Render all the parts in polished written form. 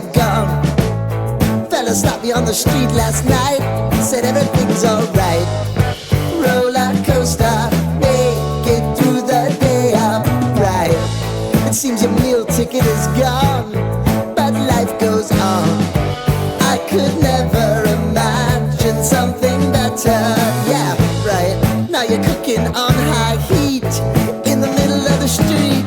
are gone. Fella stopped me on the street last night, said everything's alright. Roller coaster, make it through the day upright. It seems your meal ticket is gone, but life goes on. I could never imagine something better. Yeah, right. Now you're cooking on high heat in the middle of the street.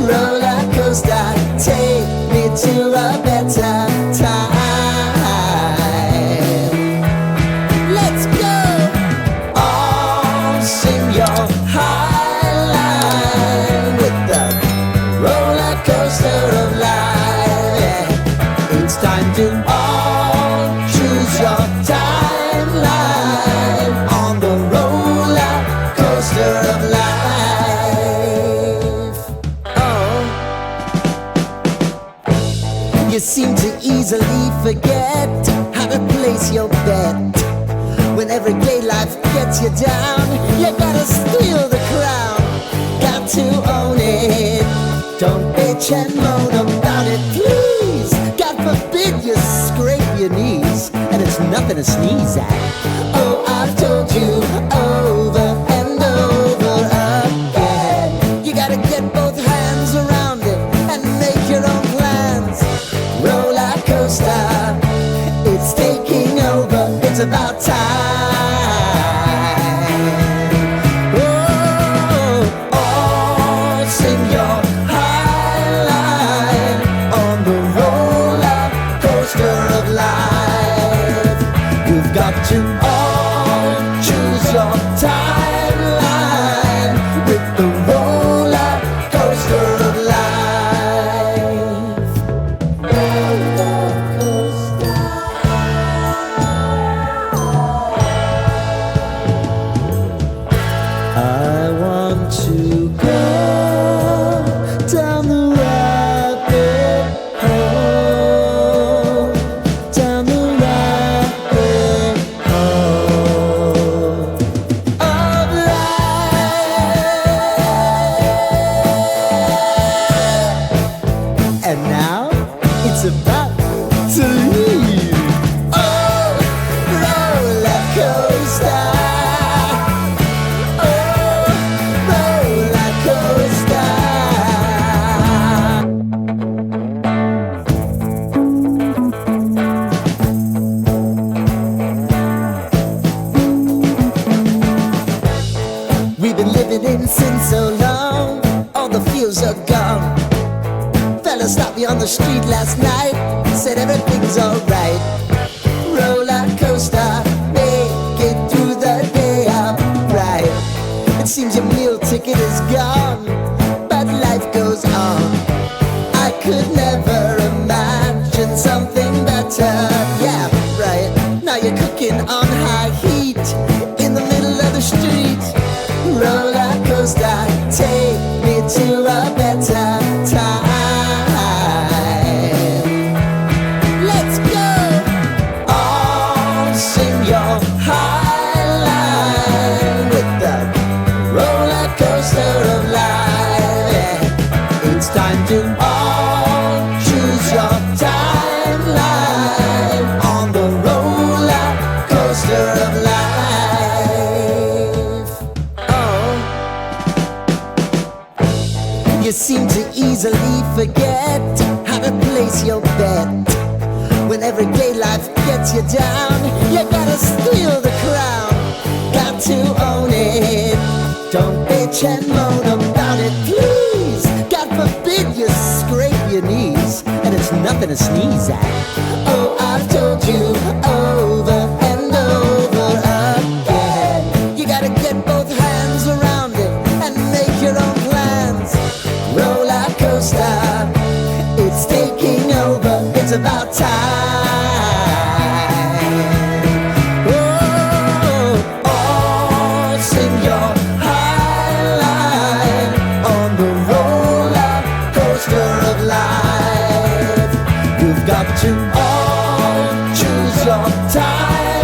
Roller coaster, take me to a better time. Let's go! All sing your high line with the roller coaster of life. Yeah. It's time to all choose your timeline on the roller coaster of life. You seem to easily forget how to place your bet. When everyday life gets you down, you gotta steal the crown. Got to own it. Don't bitch and moan about it, please. God forbid you scrape your knees, and it's nothing to sneeze at. Oh, I've told you over and over again, you gotta get both hands around it and make your own plans. Roller coaster, it's taking over, it's about time. Oh, all sing your high line on the roller coaster of life. You've got to all choose your timeline with the roller coaster of life. I want to go down the rabbit hole, down the rabbit hole of life. And now it's about to leave. Oh, roller coaster. We've been living in sin so long, all the feels are gone. Fella stopped me on the street last night, said everything's alright. Roller coaster, make it through the day upright. It seems your meal ticket is gone, but life goes on. I could never imagine something better. Yeah, right. Now you're cooking on high heat in the middle of the street. Roller coaster, take me to a better time. Let's go! All sing your high line with the roller coaster of life. Yeah. It's time to all choose your timeline on the roller coaster of life. You seem to easily forget how to place your bet. When everyday life gets you down, you gotta steal the crown. Got to own it. Don't bitch and moan about it, please. God forbid you scrape your knees, and it's nothing to sneeze at. Oh, I've told you over and over again, you gotta get both hands around it and make your own plans. Roller coaster, it's taking over, it's about time. Oh, all sing your high line on the roller coaster of life. You've got to all choose your time.